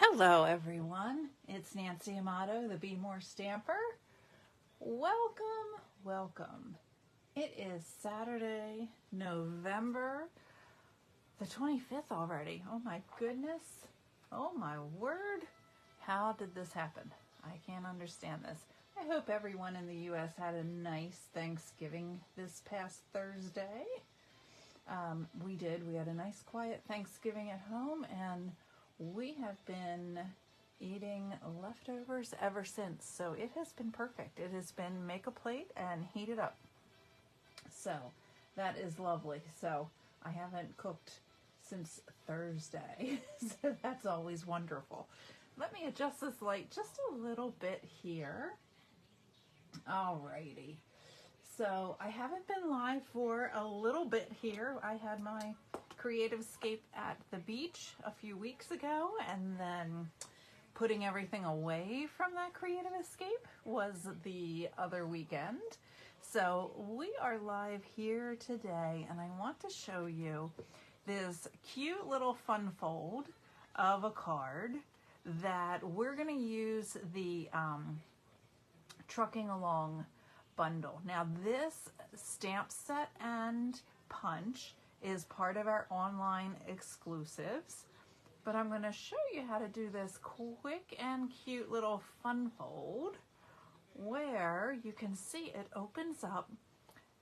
Hello everyone, it's Nancy Amato, the Be More Stamper. Welcome. It is Saturday, November the 25th already. Oh my goodness, oh my word. How did this happen? I can't understand this. I hope everyone in the U.S. had a nice Thanksgiving this past Thursday. We did. We had a nice quiet Thanksgiving at home, and we have been eating leftovers ever since. So it has been perfect. It has been make a plate and heat it up. So that is lovely. So I haven't cooked since Thursday. So that's always wonderful. Let me adjust this light just a little bit here. Alrighty. So I haven't been live for a little bit here. I had my creative escape at the beach a few weeks ago, and then putting everything away from that creative escape was the other weekend. So we are live here today, and I want to show you this cute little fun fold of a card that we're going to use the Trucking Along bundle. Now this stamp set and punch is part of our online exclusives, but I'm going to show you how to do this quick and cute little fun fold where you can see it opens up,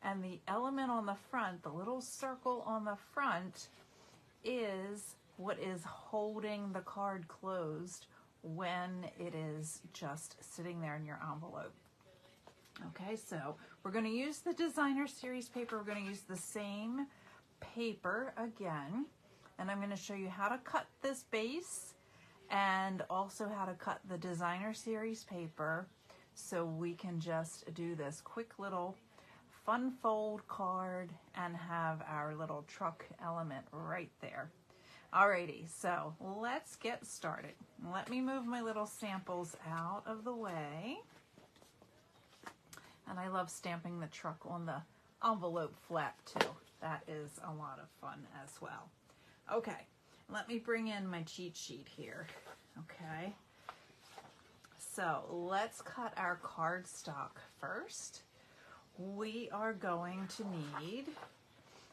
and the element on the front, the little circle on the front, is what is holding the card closed when it is just sitting there in your envelope. Okay, so we're going to use the designer series paper. We're going to use the same paper again, and I'm going to show you how to cut this base and also how to cut the designer series paper so we can just do this quick little fun fold card and have our little truck element right there. Alrighty, so let's get started. Let me move my little samples out of the way. And I love stamping the truck on the envelope flap too. That is a lot of fun as well. Okay, let me bring in my cheat sheet here. Okay, so let's cut our cardstock first. We are going to need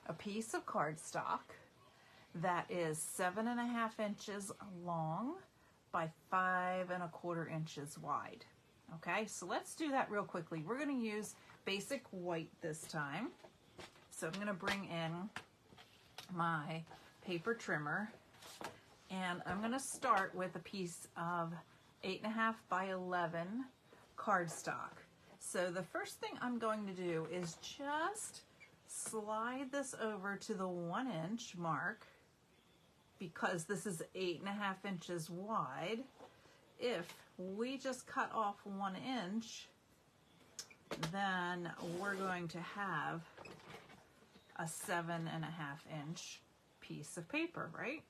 a piece of cardstock that is 7.5 inches long by 5.25 inches wide. Okay, so let's do that real quickly. We're going to use basic white this time. So I'm going to bring in my paper trimmer, and I'm going to start with a piece of 8.5 by 11 cardstock. So the first thing I'm going to do is just slide this over to the 1 inch mark, because this is 8.5 inches wide. If we just cut off 1 inch, then we're going to have a 7.5 inch piece of paper, right?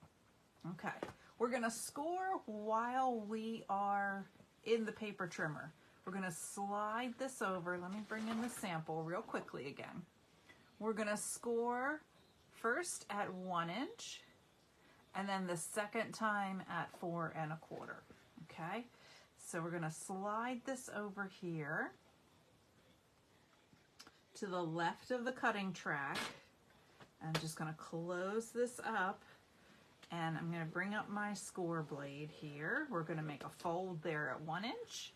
Okay, we're going to score while we are in the paper trimmer. We're going to slide this over. Let me bring in the sample real quickly again. We're going to score first at 1 inch, and then the second time at 4.25. Okay, so we're going to slide this over here to the left of the cutting track. I'm just going to close this up, and I'm going to bring up my score blade here. We're going to make a fold there at 1 inch.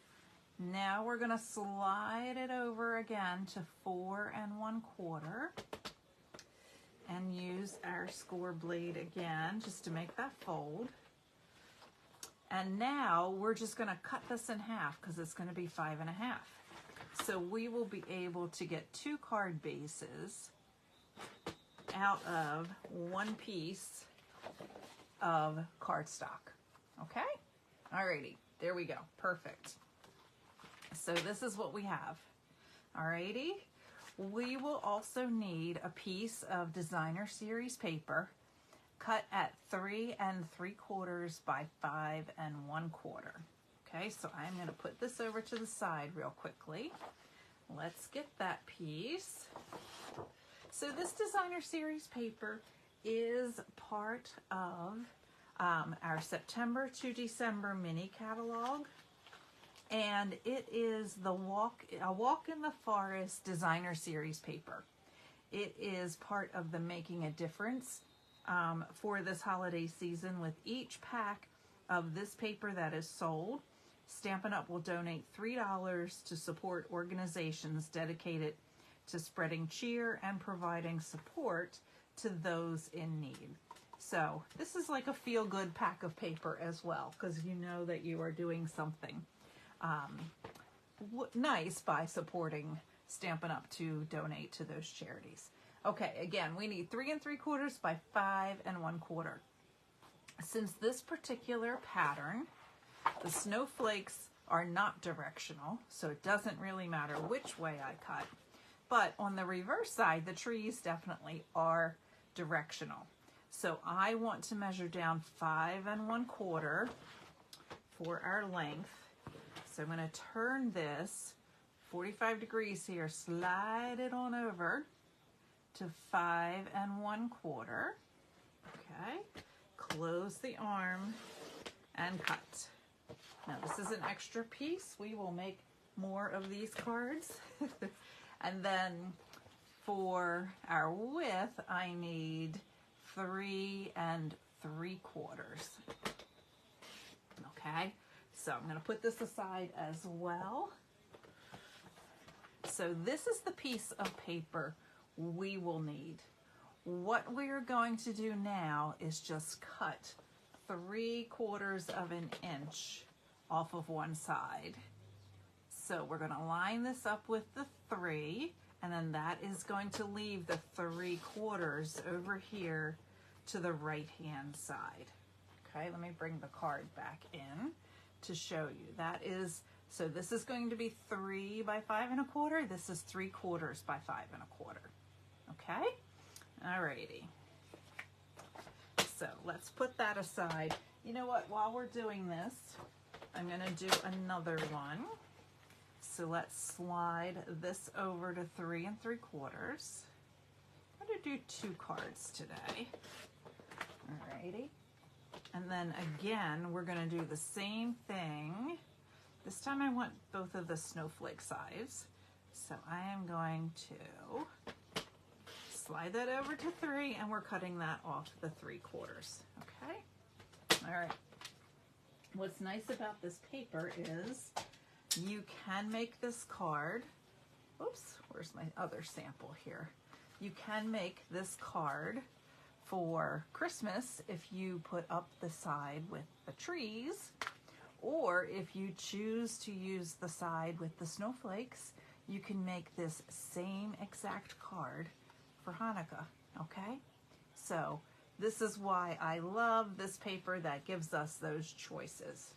Now we're going to slide it over again to 4.25 and use our score blade again just to make that fold. And now we're just going to cut this in half because it's going to be 5.5. So we will be able to get 2 card bases out of 1 piece of cardstock. Okay? Alrighty, there we go. Perfect. So this is what we have. Alrighty. We will also need a piece of designer series paper cut at 3 3/4 by 5.25. Okay, so I'm going to put this over to the side real quickly. Let's get that piece. So this designer series paper is part of our September to December mini catalog. And it is the A Walk in the Forest Designer Series paper. It is part of the Making a Difference for this holiday season. With each pack of this paper that is sold, Stampin' Up! Will donate $3 to support organizations dedicated to spreading cheer and providing support to those in need. So this is like a feel-good pack of paper as well, because you know that you are doing something nice by supporting Stampin' Up! To donate to those charities. Okay, again, we need 3 3/4 by 5 1/4. Since this particular pattern, the snowflakes are not directional, so it doesn't really matter which way I cut. But on the reverse side, the trees definitely are directional. So I want to measure down 5 1/4 for our length. So I'm going to turn this 45 degrees here, slide it on over to 5 1/4. Okay, close the arm and cut. Now this is an extra piece. We will make more of these cards. And then for our width, I need 3 3/4. Okay, so I'm going to put this aside as well. So this is the piece of paper we will need. What we're going to do now is just cut 3/4 of an inch off of one side. So we're going to line this up with the 3, and then that is going to leave the 3/4 over here to the right hand side. Okay, let me bring the card back in to show you. That is, so this is going to be 3 by 5 1/4. This is 3/4 by 5 1/4. Okay, alrighty. So let's put that aside. You know what, while we're doing this, I'm going to do another one. So let's slide this over to 3 3/4. I'm going to do 2 cards today. Alrighty. And then again, we're going to do the same thing. This time I want both of the snowflake sides. So I am going to slide that over to 3, and we're cutting that off the 3/4. Okay. All right. What's nice about this paper is you can make this card. Oops, where's my other sample here? You can make this card for Christmas if you put up the side with the trees, or if you choose to use the side with the snowflakes, you can make this same exact card for Hanukkah. Okay, so this is why I love this paper that gives us those choices.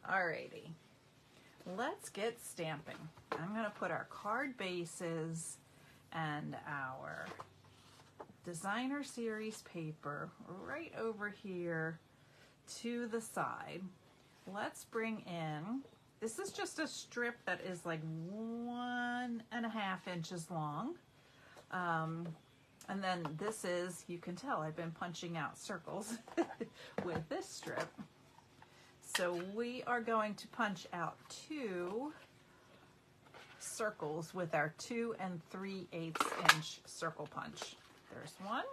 Alrighty, let's get stamping. I'm going to put our card bases and our designer series paper right over here to the side. Let's bring in, this is just a strip that is like 1.5 inches long. And then this is, you can tell I've been punching out circles with this strip. So we are going to punch out 2 circles with our 2 3/8 inch circle punch. There's one.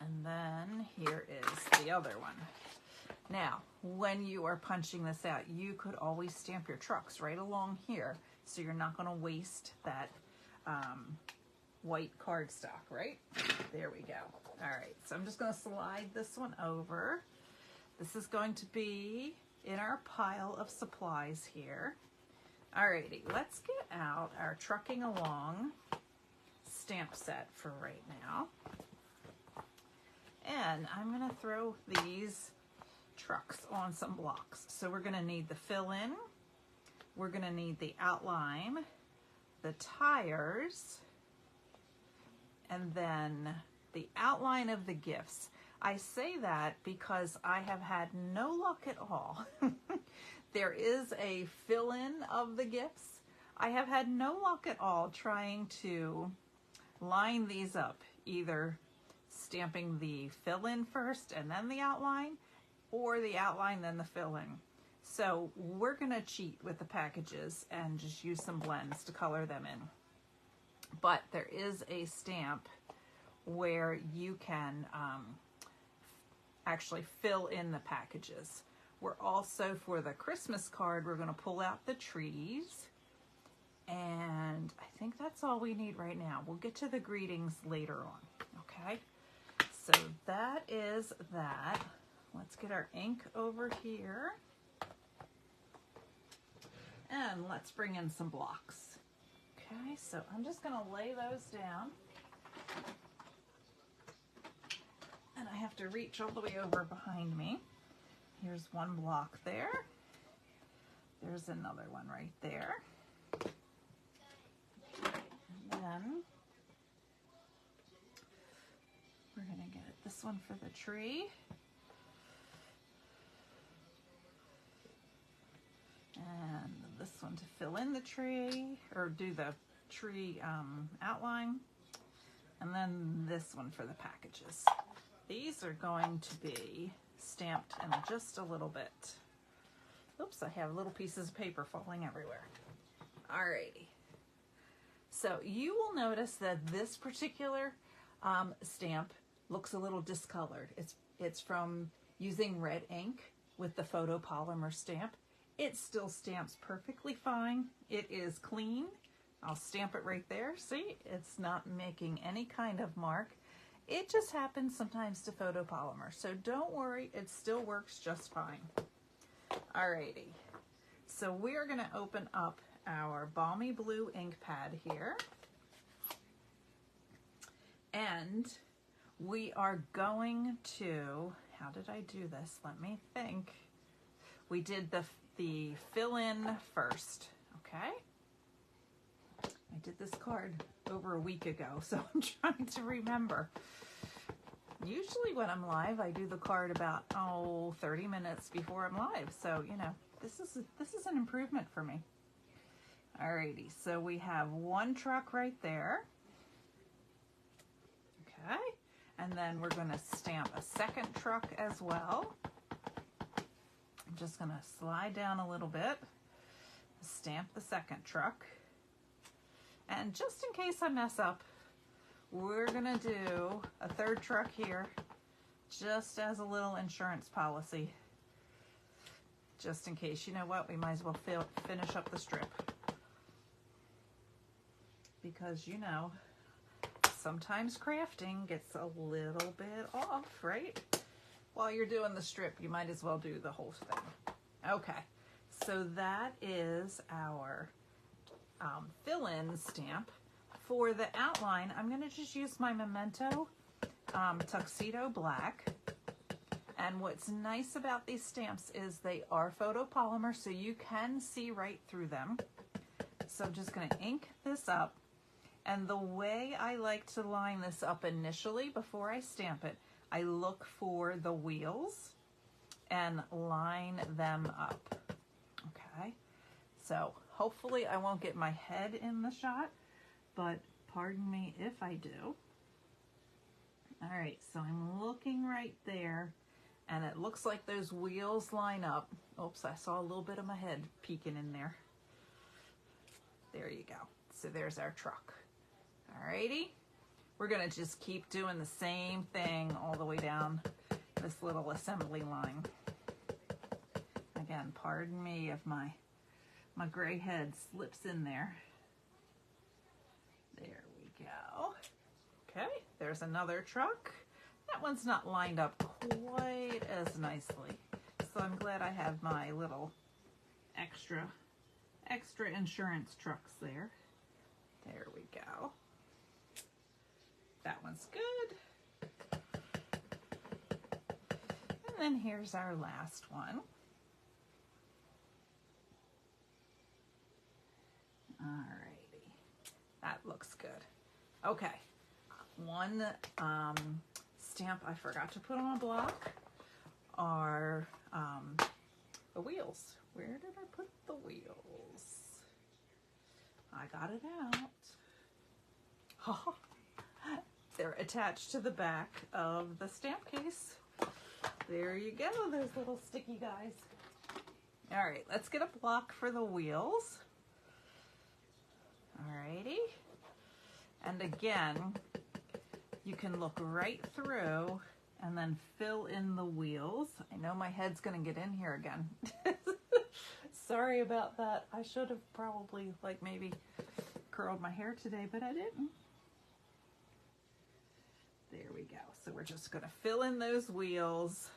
And then here is the other one. Now, when you are punching this out, you could always stamp your trucks right along here, so you're not going to waste that white cardstock, right? There we go. All right, so I'm just going to slide this one over. This is going to be in our pile of supplies here. Alrighty, let's get out our Trucking Along stamp set for right now. And I'm going to throw these trucks on some blocks. So we're going to need the fill-in, we're going to need the outline, the tires, and then the outline of the gifts. I say that because I have had no luck at all. There is a fill-in of the gifts. I have had no luck at all trying to line these up, either stamping the fill-in first and then the outline, or the outline then the fill-in. So we're gonna cheat with the packages and just use some blends to color them in. But there is a stamp where you can actually fill in the packages. We're also, for the Christmas card, we're gonna pull out the trees. And I think that's all we need right now. We'll get to the greetings later on, okay? So that is that. Let's get our ink over here. And let's bring in some blocks. Okay, so I'm just gonna lay those down. And I have to reach all the way over behind me. Here's one block there. There's another one right there. And then we're gonna get this one for the tree. And this one to fill in the tree, or do the tree outline. And then this one for the packages. These are going to be stamped in just a little bit. Oops, I have little pieces of paper falling everywhere. Alrighty. So you will notice that this particular stamp looks a little discolored. It's from using red ink with the photopolymer stamp. It still stamps perfectly fine. It is clean. I'll stamp it right there. See, it's not making any kind of mark. It just happens sometimes to photopolymer. So don't worry, it still works just fine. Alrighty. So we are gonna open up our Balmy Blue ink pad here. And we are going to, how did I do this? Let me think. We did the fill-in first, okay? I did this card over a week ago, so I'm trying to remember. Usually when I'm live, I do the card about, 30 minutes before I'm live. So, you know, this is an improvement for me. Alrighty, so we have one truck right there. Okay, and then we're gonna stamp a second truck as well. I'm just gonna slide down a little bit, stamp the second truck. And just in case I mess up, we're gonna do a third truck here, just as a little insurance policy. Just in case, you know what, we might as well finish up the strip. Because, you know, sometimes crafting gets a little bit off, right? While you're doing the strip, you might as well do the whole thing. Okay, so that is our fill-in stamp. For the outline, I'm going to just use my Memento Tuxedo Black. And what's nice about these stamps is they are photopolymer, so you can see right through them. So I'm just going to ink this up. And the way I like to line this up initially before I stamp it, I look for the wheels and line them up. Okay, so hopefully I won't get my head in the shot, but pardon me if I do. All right, so I'm looking right there, and it looks like those wheels line up. Oops, I saw a little bit of my head peeking in there. There you go. So there's our truck. Alrighty, we're gonna just keep doing the same thing all the way down this little assembly line. Again, pardon me if my gray head slips in there. There we go. Okay, there's another truck. That one's not lined up quite as nicely, so I'm glad I have my little extra insurance trucks there. There we go. That one's good. And then here's our last one. Alrighty, that looks good. Okay, one stamp I forgot to put on a block are the wheels. Where did I put the wheels? I got it out. they're attached to the back of the stamp case. There you go, those little sticky guys. All right, let's get a block for the wheels. Alrighty. And again, you can look right through and then fill in the wheels. I know my head's gonna get in here again. Sorry about that. I should have probably like maybe curled my hair today, but I didn't. There we go. So we're just gonna fill in those wheels.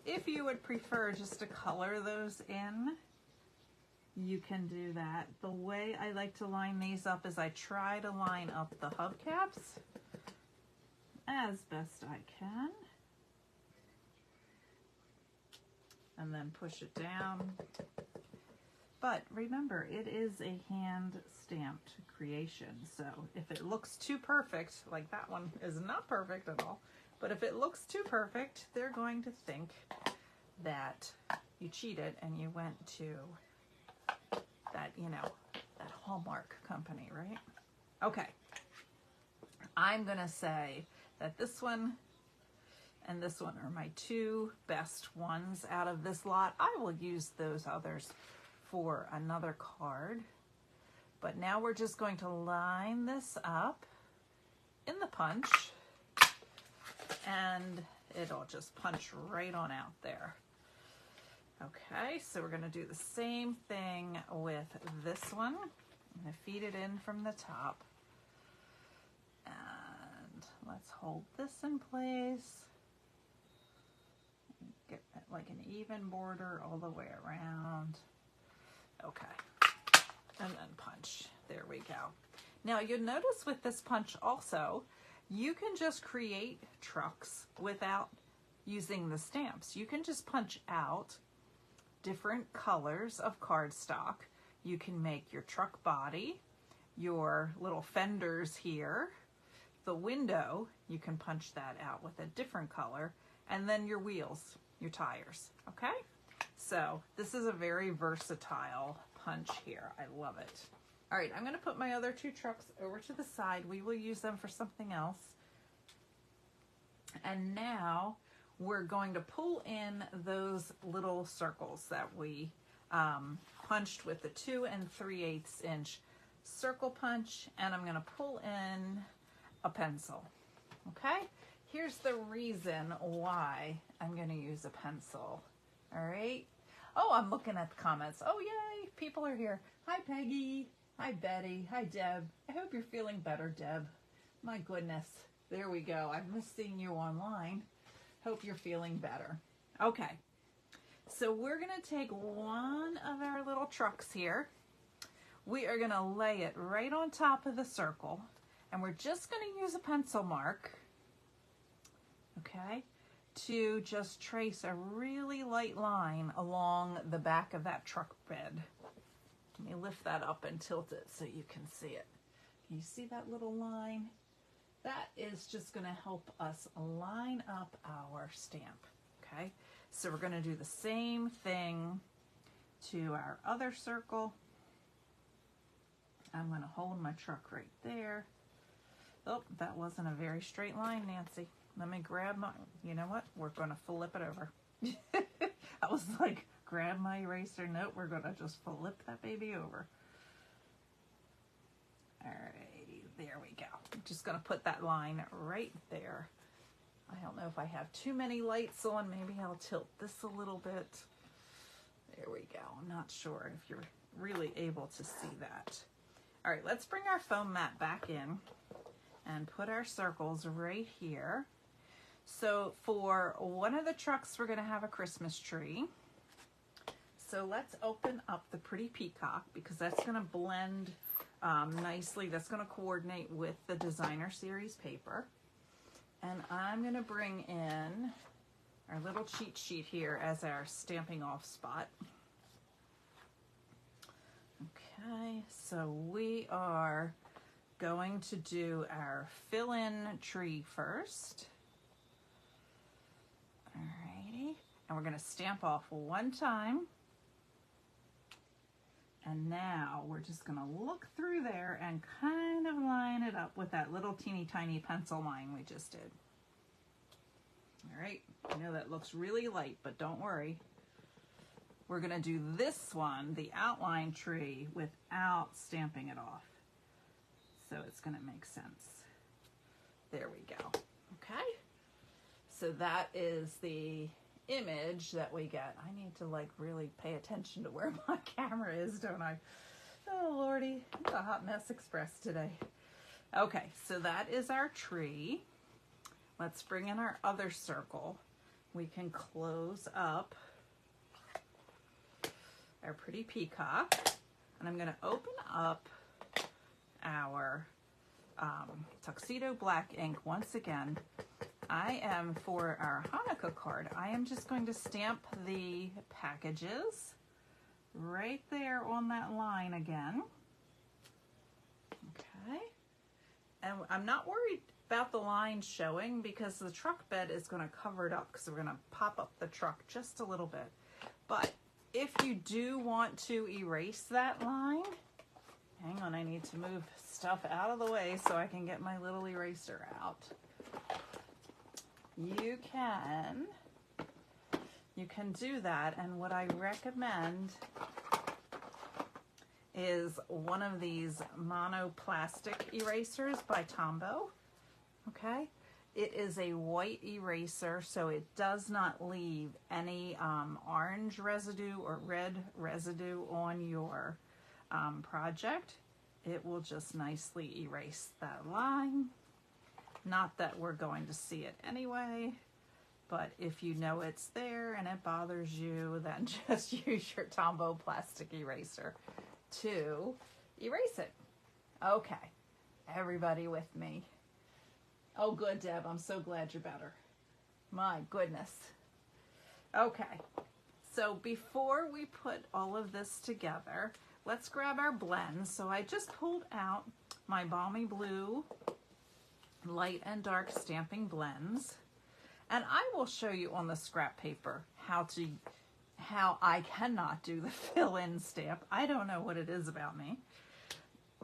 If you would prefer just to color those in, you can do that. The way I like to line these up is I try to line up the hubcaps as best I can. And then push it down. But remember, it is a hand stamped creation. So if it looks too perfect, like that one is not perfect at all, but if it looks too perfect, they're going to think that you cheated and you went to that, you know, that Hallmark company, right? Okay. I'm gonna say that this one and this one are my two best ones out of this lot. I will use those others for another card. But now we're just going to line this up in the punch and it'll just punch right on out there. Okay, so we're going to do the same thing with this one. I'm going to feed it in from the top. And let's hold this in place. Get like an even border all the way around. Okay, and then punch. There we go. Now you'll notice with this punch also, you can just create trucks without using the stamps. You can just punch out different colors of cardstock. You can make your truck body, your little fenders here, the window, you can punch that out with a different color, and then your wheels, your tires, okay? So this is a very versatile punch here. I love it. All right, I'm gonna put my other two trucks over to the side. We will use them for something else. And now we're going to pull in those little circles that we punched with the 2 3/8 inch circle punch, and I'm gonna pull in a pencil, okay? Here's the reason why I'm gonna use a pencil, all right? Oh, I'm looking at the comments. Oh, yay, people are here. Hi, Peggy. Hi, Betty. Hi, Deb. I hope you're feeling better, Deb. My goodness, there we go. I've missed seeing you online. Hope you're feeling better. Okay, so we're gonna take one of our little trucks here. We are gonna lay it right on top of the circle, and we're just gonna use a pencil mark, okay, to just trace a really light line along the back of that truck bed. Let me lift that up and tilt it so you can see it. Can you see that little line? That is just going to help us line up our stamp, okay? So we're going to do the same thing to our other circle. I'm going to hold my truck right there. Oh, that wasn't a very straight line, Nancy. Let me grab my, you know what? We're going to flip it over. I was like, grab my eraser. Nope, we're going to just flip that baby over. All right, there we go. I'm just going to put that line right there. I don't know if I have too many lights on. Maybe I'll tilt this a little bit. There we go. I'm not sure if you're really able to see that. All right, let's bring our foam mat back in and put our circles right here. So for one of the trucks, we're going to have a Christmas tree. So let's open up the Pretty Peacock because that's going to blend nicely. That's going to coordinate with the Designer Series paper. And I'm going to bring in our little cheat sheet here as our stamping off spot. Okay, so we are going to do our fill-in tree first. Alrighty, and we're going to stamp off one time. And now we're just gonna look through there and kind of line it up with that little teeny tiny pencil line we just did. All right, I know that looks really light, but don't worry. We're gonna do this one, the outline tree, without stamping it off. So it's gonna make sense. There we go, okay? So that is the image that we get. I need to like really pay attention to where my camera is, don't I? Oh Lordy, it's a hot mess express today. Okay, so that is our tree. Let's bring in our other circle. We can close up our pretty peacock, and I'm gonna open up our Tuxedo Black ink once again. I am, for our Hanukkah card, I am just going to stamp the packages right there on that line again. Okay. And I'm not worried about the line showing because the truck bed is going to cover it up because we're going to pop up the truck just a little bit. But if you do want to erase that line, hang on, I need to move stuff out of the way so I can get my little eraser out. You can do that, and what I recommend is one of these monoplastic erasers by Tombow. Okay, it is a white eraser, so it does not leave any orange residue or red residue on your project. It will just nicely erase that line. Not that we're going to see it anyway, but if you know it's there and it bothers you, then just use your Tombow plastic eraser to erase it. Okay, everybody with me? Oh, good, Deb. I'm so glad you're better. My goodness. Okay, so before we put all of this together, let's grab our blends. So I just pulled out my Balmy Blue light and dark stamping blends, and I will show you on the scrap paper how I cannot do the fill-in stamp. I don't know what it is about me,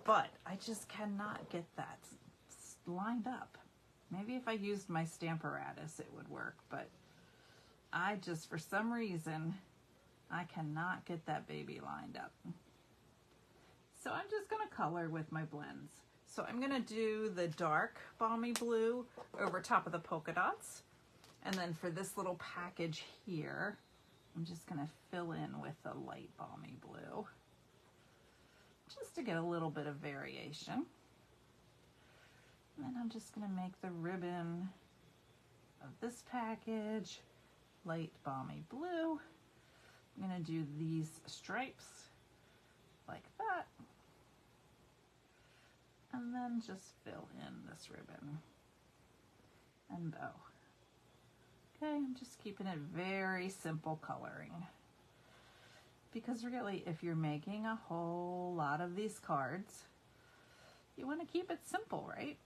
but I just cannot get that lined up. Maybe if I used my Stamparatus it would work, but I just, for some reason, I cannot get that baby lined up. So I'm just going to color with my blends. So I'm going to do the dark Balmy Blue over top of the polka dots. And then for this little package here, I'm just going to fill in with the light Balmy Blue, just to get a little bit of variation. And then I'm just going to make the ribbon of this package light Balmy Blue. I'm going to do these stripes like that. And then just fill in this ribbon and bow. Okay, I'm just keeping it very simple coloring. Because really, if you're making a whole lot of these cards, you want to keep it simple, right?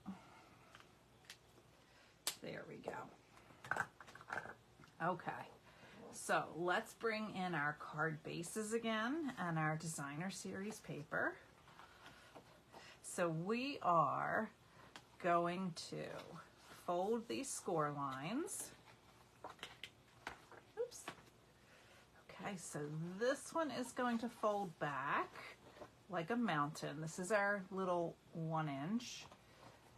There we go. Okay, so let's bring in our card bases again and our designer series paper. So we are going to fold these score lines. Oops. Okay, so this one is going to fold back like a mountain. This is our little 1 inch.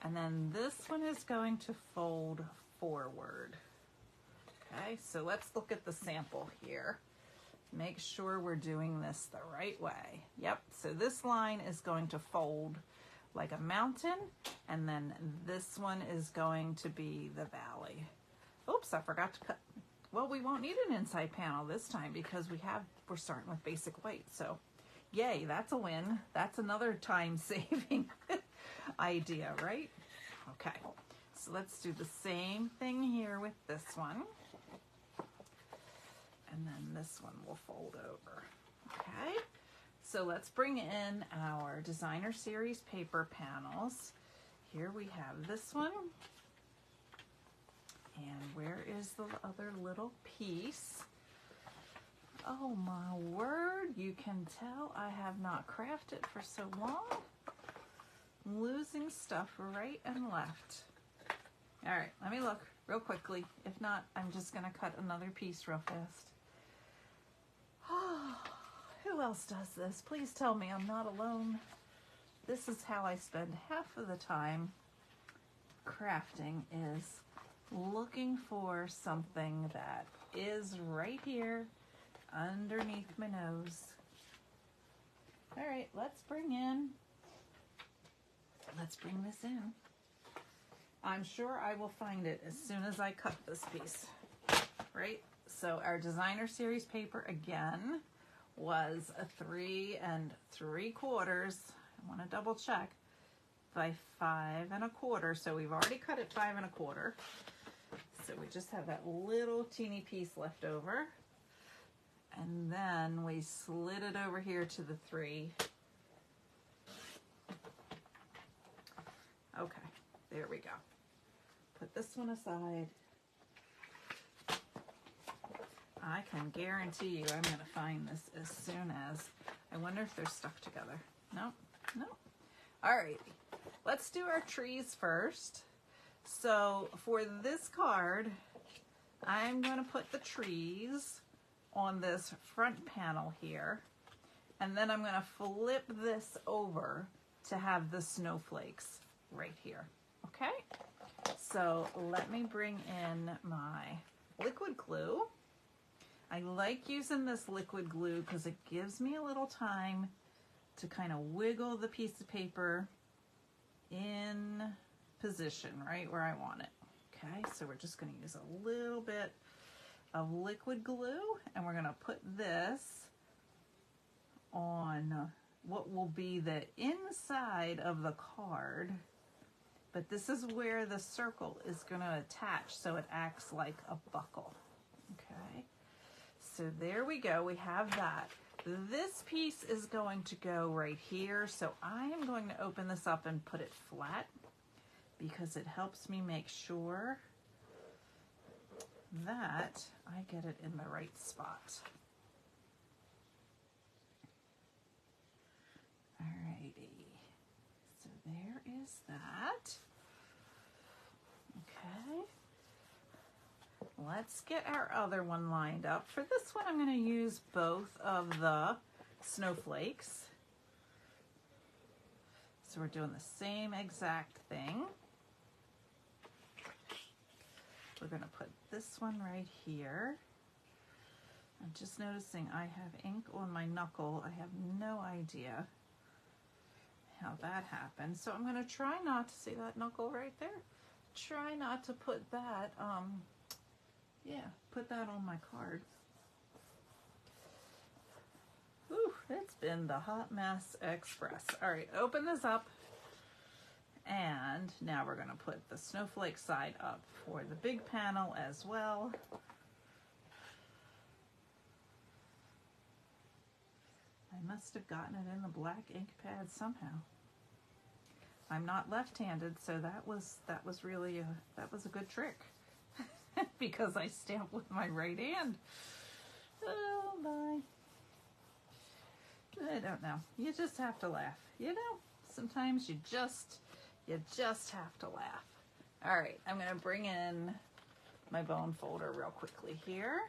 And then this one is going to fold forward. Okay, so let's look at the sample here. Make sure we're doing this the right way. Yep, so this line is going to fold like a mountain, and then this one is going to be the valley. Oops, I forgot to cut. Well, we won't need an inside panel this time because we're starting with basic white. So yay, that's a win. That's another time-saving idea, right? Okay, so let's do the same thing here with this one. And then this one will fold over. Okay, so let's bring in our designer series paper panels. Here we have this one. And where is the other little piece? Oh my word, you can tell I have not crafted for so long. I'm losing stuff right and left. All right, let me look real quickly. If not, I'm just gonna cut another piece real fast. Who else does this? Please tell me I'm not alone. This is how I spend half of the time crafting, is looking for something that is right here underneath my nose. All right, let's bring this in. I'm sure I will find it as soon as I cut this piece, right? So our designer series paper again was a 3 3/4. I want to double check, by 5 1/4. So we've already cut it 5 1/4. So we just have that little teeny piece left over. And then we slid it over here to the 3. Okay, there we go. Put this one aside. I can guarantee you I'm going to find this as soon as. I wonder if they're stuck together. No, no. All right, let's do our trees first. So for this card, I'm going to put the trees on this front panel here, and then I'm going to flip this over to have the snowflakes right here. Okay, so let me bring in my liquid glue. I like using this liquid glue because it gives me a little time to kind of wiggle the piece of paper in position right where I want it. Okay, so we're just going to use a little bit of liquid glue, and we're going to put this on what will be the inside of the card, but this is where the circle is going to attach, so it acts like a buckle. Okay, so there we go, we have that. This piece is going to go right here, so I am going to open this up and put it flat because it helps me make sure that I get it in the right spot. Alrighty, so there is that. Okay, let's get our other one lined up. For this one, I'm going to use both of the snowflakes. So we're doing the same exact thing. We're going to put this one right here. I'm just noticing I have ink on my knuckle. I have no idea how that happened. So I'm going to try not to see that knuckle right there. Try not to put that, put that on my card. Ooh, it's been the hot mess express. All right, open this up. And now we're going to put the snowflake side up for the big panel as well. I must have gotten it in the black ink pad somehow. I'm not left-handed, so that was really a good trick because I stamp with my right hand. Oh my. I don't know. You just have to laugh. You know, sometimes you just have to laugh. All right, I'm going to bring in my bone folder real quickly here.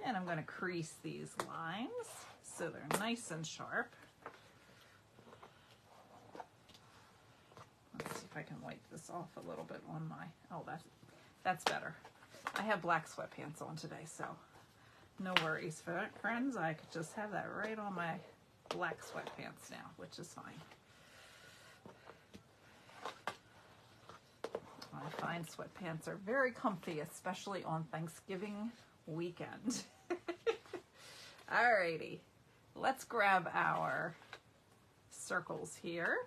And I'm going to crease these lines so they're nice and sharp. Let's see if I can wipe this off a little bit on my, oh, that's better. I have black sweatpants on today, so no worries, friends. I could just have that right on my black sweatpants now, which is fine. I find sweatpants are very comfy, especially on Thanksgiving weekend. Alrighty, let's grab our circles here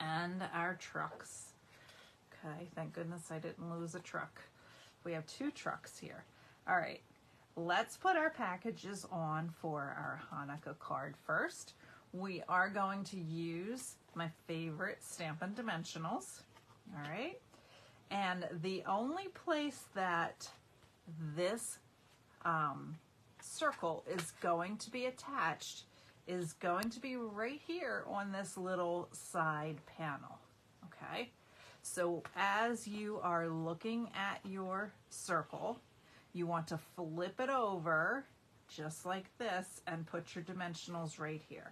and our trucks. Okay, thank goodness I didn't lose a truck. We have 2 trucks here. All right, let's put our packages on for our Hanukkah card first. We are going to use my favorite Stampin' Dimensionals. All right, And the only place that this circle is going to be attached is going to be right here on this little side panel, okay? So as you are looking at your circle, you want to flip it over just like this and put your dimensionals right here.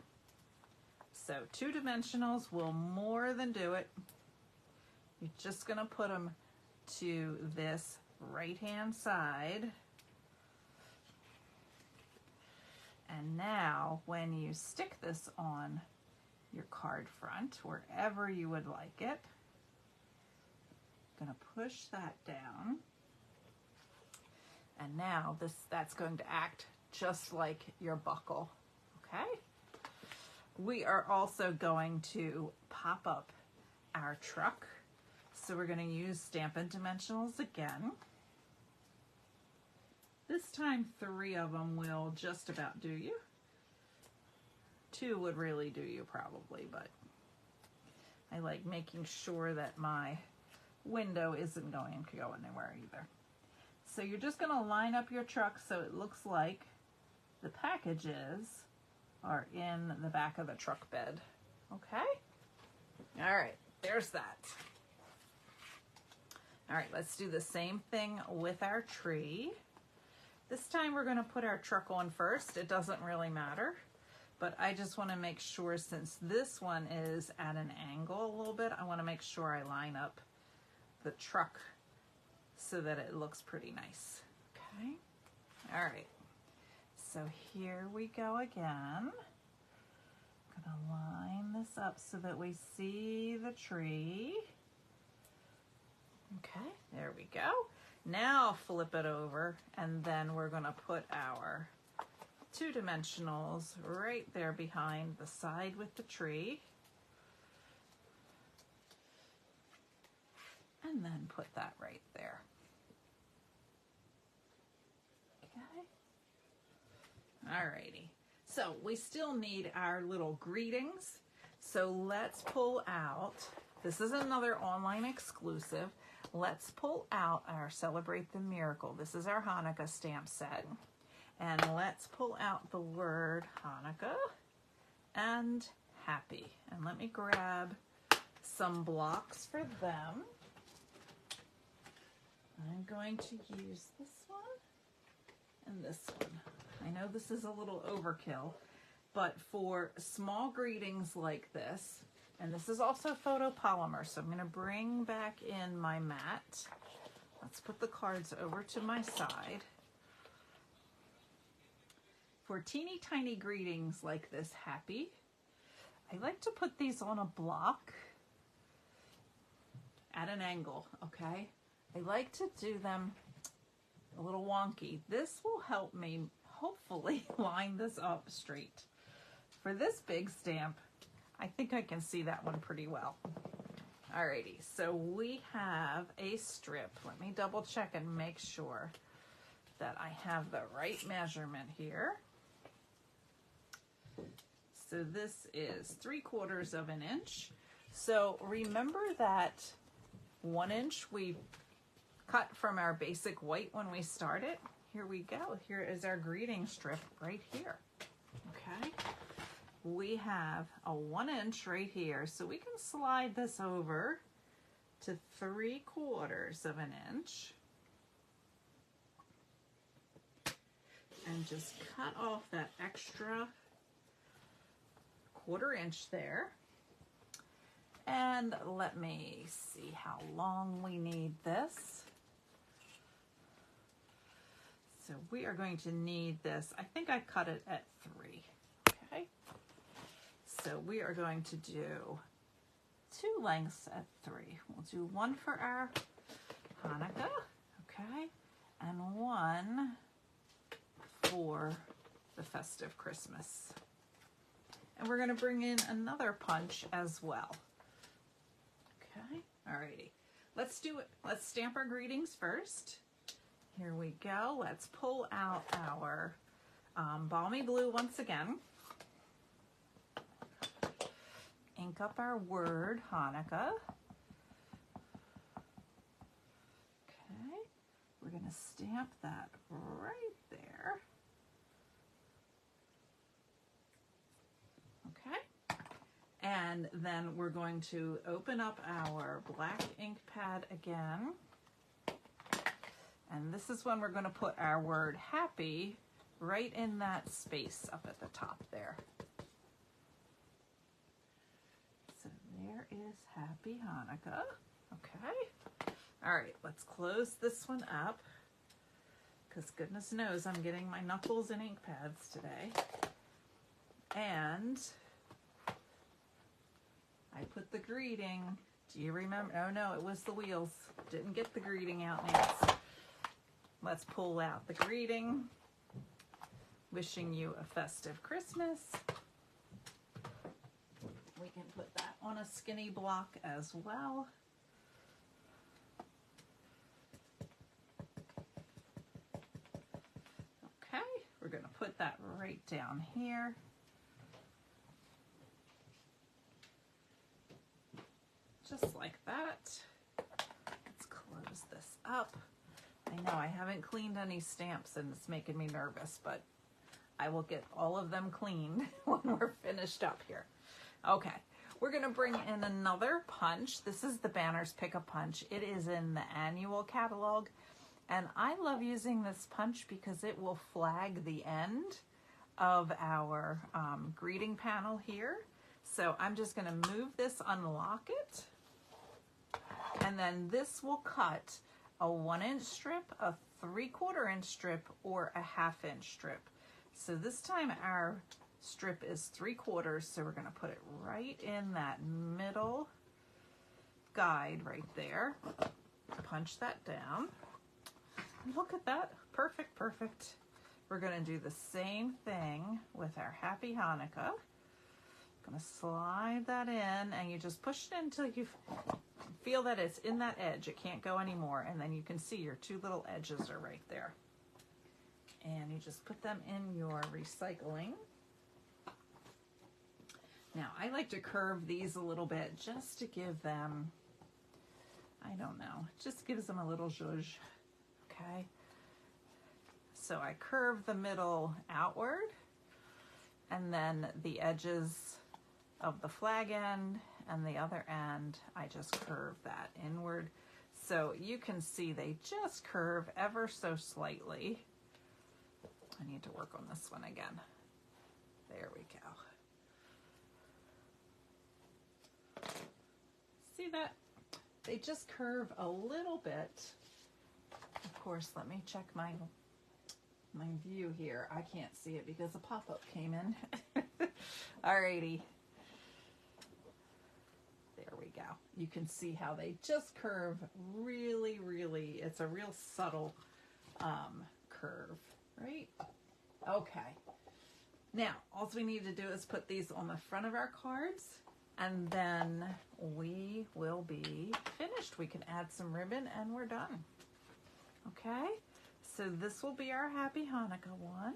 So 2 dimensionals will more than do it. You're just gonna put them to this right-hand side. And now when you stick this on your card front, wherever you would like it, I'm gonna push that down. And now that's going to act just like your buckle, okay? We are also going to pop up our truck. So we're going to use Stampin' Dimensionals again. This time 3 of them will just about do you. 2 would really do you probably, but I like making sure that my window isn't going to go anywhere either. So you're just going to line up your truck so it looks like the packages are in the back of the truck bed. Okay? All right, there's that. All right, let's do the same thing with our tree. This time we're going to put our truck on first. It doesn't really matter, but I just want to make sure, since this one is at an angle a little bit, I want to make sure I line up the truck so that it looks pretty nice. Okay? All right. So here we go again. I'm going to line this up so that we see the tree. Okay, there we go. Now flip it over, and then we're going to put our 2 dimensionals right there behind the side with the tree. And then put that right there. Okay. Alrighty. So we still need our little greetings. So let's pull out, this is another online exclusive. Let's pull out our Celebrate the Miracle. This is our Hanukkah stamp set. And let's pull out the word Hanukkah and happy. And let me grab some blocks for them. I'm going to use this one and this one. I know this is a little overkill, but for small greetings like this, and this is also photopolymer, so I'm going to bring back in my mat. Let's put the cards over to my side. For teeny tiny greetings like this happy, I like to put these on a block at an angle, okay? I like to do them a little wonky. This will help me hopefully line this up straight. For this big stamp, I think I can see that one pretty well. Alrighty, so we have a strip. Let me double check and make sure that I have the right measurement here. So this is 3/4 of an inch. So remember that 1 inch we cut from our basic white when we started. Here we go. Here is our greeting strip right here. Okay. We have a 1 inch right here. So we can slide this over to 3/4 of an inch. And just cut off that extra 1/4 inch there. And let me see how long we need this. So we are going to need this. I think I cut it at 3. Okay. So we are going to do 2 lengths at 3. We'll do 1 for our Hanukkah, okay, and 1 for the festive Christmas. And we're going to bring in another punch as well. Okay, alrighty. Let's do it. Let's stamp our greetings first. Here we go. Let's pull out our Balmy Blue once again. Ink up our word Hanukkah. going to stamp that right there. Okay. And then we're going to open up our black ink pad again. And this is when we're going to put our word happy right in that space up at the top there. So there is Happy Hanukkah. Okay. All right, let's close this one up because goodness knows I'm getting my knuckles and ink pads today. And I put the greeting. Do you remember? Oh no, it was the wheels. Didn't get the greeting out, Nancy. Let's pull out the greeting. Wishing you a festive Christmas. We can put that on a skinny block as well. Okay, we're going to put that right down here. Just like that. Let's close this up. I know I haven't cleaned any stamps and it's making me nervous, but I will get all of them cleaned when we're finished up here. Okay, we're going to bring in another punch. This is the Banners Pick a Punch. It is in the annual catalog, and I love using this punch because it will flag the end of our greeting panel here. So I'm just going to move this, unlock it, and then this will cut a 1-inch strip, a 3/4 inch strip, or a 1/2 inch strip. So this time our strip is 3/4, so we're going to put it right in that middle guide right there. Punch that down. Look at that. Perfect, perfect. We're going to do the same thing with our Happy Hanukkah. Going to slide that in, and you just push it until you feel that it's in that edge. It can't go anymore, and then you can see your two little edges are right there. And you just put them in your recycling. Now, I like to curve these a little bit just to give them, I don't know, it just gives them a little zhuzh, okay? So I curve the middle outward, and then the edges of the flag end and the other end, I just curve that inward. So you can see they just curve ever so slightly. I need to work on this one again. There we go. See that? They just curve a little bit. Of course, let me check my view here. I can't see it because a pop-up came in. Alrighty. There we go. You can see how they just curve really, really, it's a real subtle curve, right? Okay. Now, all we need to do is put these on the front of our cards, and then we will be finished. We can add some ribbon and we're done. Okay? So this will be our Happy Hanukkah one.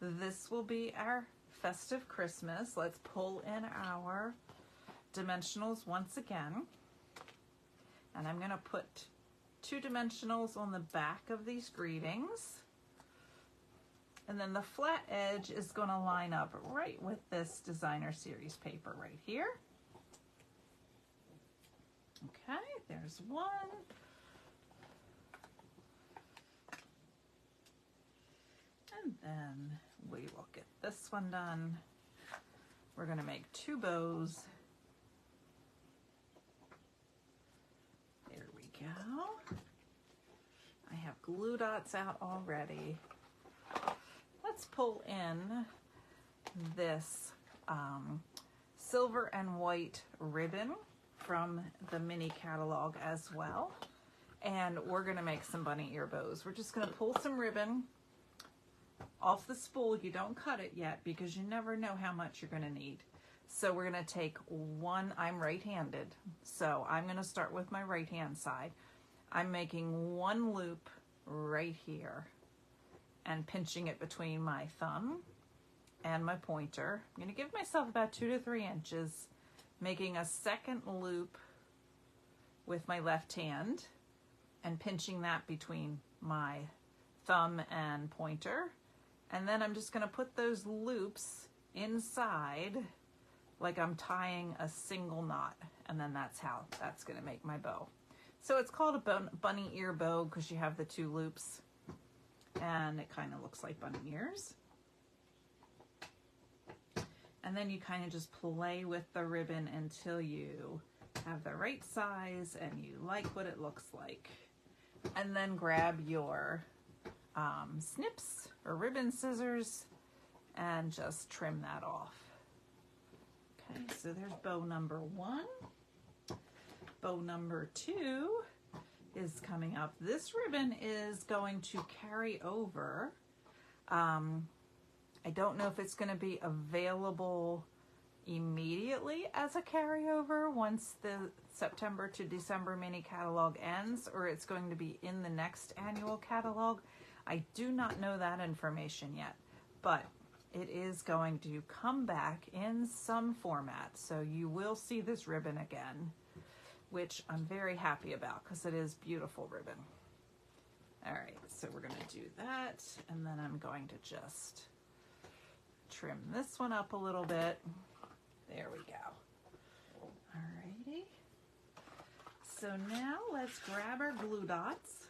This will be our Festive Christmas. Let's pull in our dimensionals once again. And I'm going to put 2 dimensionals on the back of these greetings. And then the flat edge is going to line up right with this Designer Series paper right here. Okay, there's one. And then we will get this one done. We're going to make 2 bows. There we go. I have glue dots out already. Let's pull in this silver and white ribbon from the mini catalog as well. And we're going to make some bunny ear bows. We're just going to pull some ribbon off the spool. You don't cut it yet because you never know how much you're going to need. So we're going to take one, I'm right-handed, so I'm going to start with my right-hand side. I'm making 1 loop right here and pinching it between my thumb and my pointer. I'm going to give myself about 2 to 3 inches, making a second loop with my left hand, and pinching that between my thumb and pointer. And then I'm just going to put those loops inside like I'm tying a single knot. And then that's how that's going to make my bow. So it's called a bunny ear bow because you have the 2 loops. And it kind of looks like bunny ears. And then you kind of just play with the ribbon until you have the right size and you like what it looks like. And then grab your snips or ribbon scissors and just trim that off. Okay, so there's bow number 1. Bow number 2 is coming up. This ribbon is going to carry over. I don't know if it's going to be available immediately as a carryover once the September to December mini catalog ends, or it's going to be in the next annual catalog. I do not know that information yet, but it is going to come back in some format. So you will see this ribbon again, which I'm very happy about because it is beautiful ribbon. All right, so we're going to do that, and then I'm going to just trim this one up a little bit. There we go. Alrighty. So now let's grab our glue dots.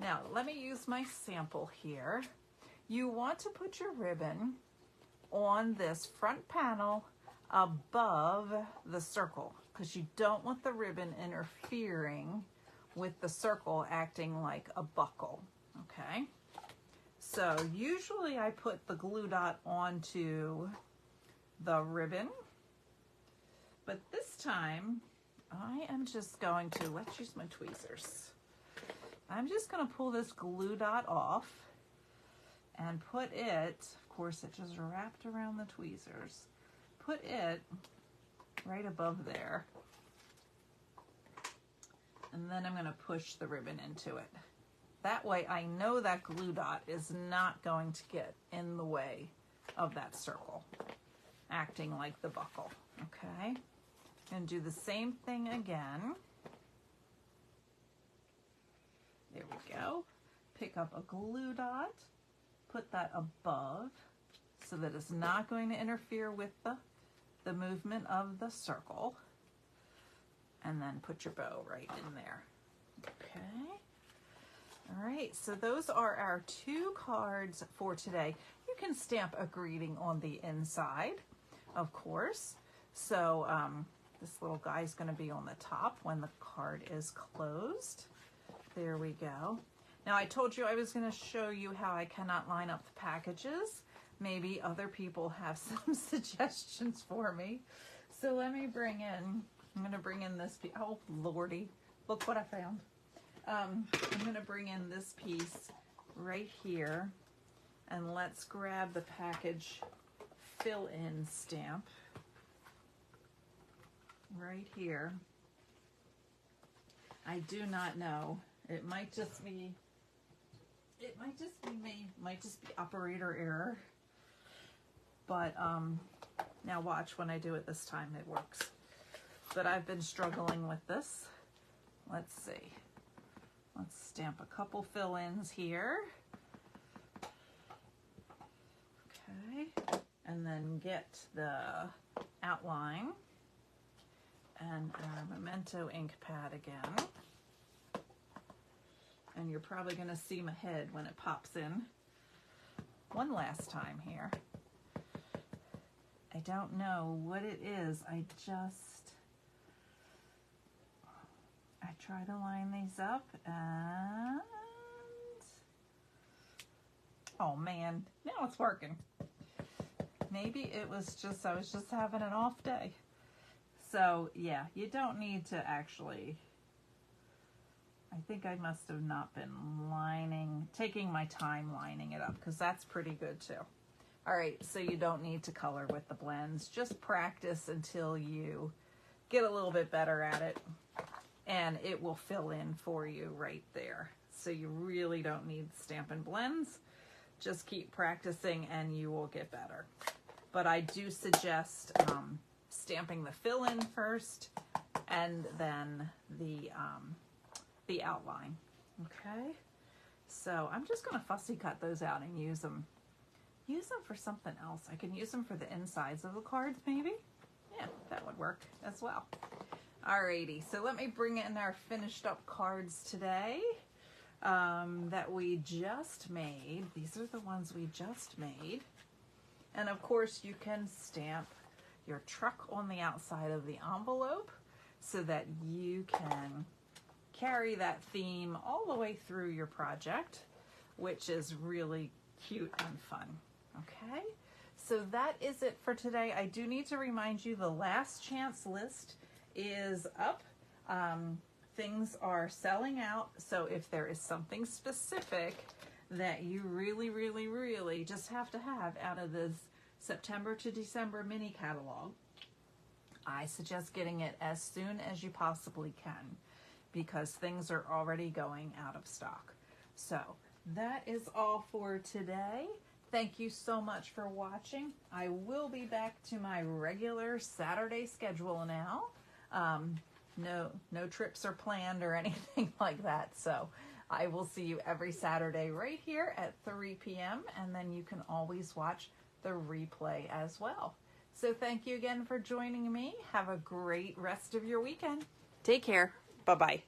Now let me use my sample here. You want to put your ribbon on this front panel above the circle because you don't want the ribbon interfering with the circle acting like a buckle, okay? So usually I put the glue dot onto the ribbon, but this time I am just going to, let's use my tweezers. I'm just going to pull this glue dot off and put it, of course it just wrapped around the tweezers, put it right above there. And then I'm going to push the ribbon into it. That way I know that glue dot is not going to get in the way of that circle, acting like the buckle, okay? And do the same thing again. There we go. Pick up a glue dot, put that above so that it's not going to interfere with the movement of the circle. And then put your bow right in there, okay? All right, so those are our 2 cards for today. You can stamp a greeting on the inside, of course. So this little guy is going to be on the top when the card is closed. There we go. Now I told you I was going to show you how I cannot line up the packages. Maybe other people have some suggestions for me. So let me bring in, I'm going to bring in this piece. Oh, Lordy, look what I found. I'm going to bring in this piece right here, and let's grab the package fill-in stamp right here. I do not know. It might just be me, might just be operator error. But now watch when I do it this time, it works. But I've been struggling with this. Let's see. Let's stamp a couple fill-ins here. Okay. And then get the outline and our Memento ink pad again. And you're probably going to see my head when it pops in one last time here. I don't know what it is. I try to line these up and, oh man, now it's working. Maybe it was just, I was just having an off day. So yeah, you don't need to actually, I think I must have not been taking my time lining it up, because that's pretty good too. All right, so you don't need to color with the blends. Just practice until you get a little bit better at it, and it will fill in for you right there. So you really don't need Stampin' Blends. Just keep practicing and you will get better. But I do suggest stamping the fill-in first, and then the the outline. Okay, so I'm just going to fussy cut those out and use them for something else. I can use them for the insides of the cards maybe. Yeah, that would work as well. Alrighty, so let me bring in our finished up cards today that we just made. These are the ones we just made. And of course you can stamp your truck on the outside of the envelope so that you can carry that theme all the way through your project, which is really cute and fun. Okay, so that is it for today. I do need to remind you the last chance list is up. Things are selling out, so if there is something specific that you really just have to have out of this September to December mini catalog, I suggest getting it as soon as you possibly can, because things are already going out of stock. So that is all for today. Thank you so much for watching. I will be back to my regular Saturday schedule now. No trips are planned or anything like that. So I will see you every Saturday right here at 3 p.m. and then you can always watch the replay as well. So thank you again for joining me. Have a great rest of your weekend. Take care. Bye-bye.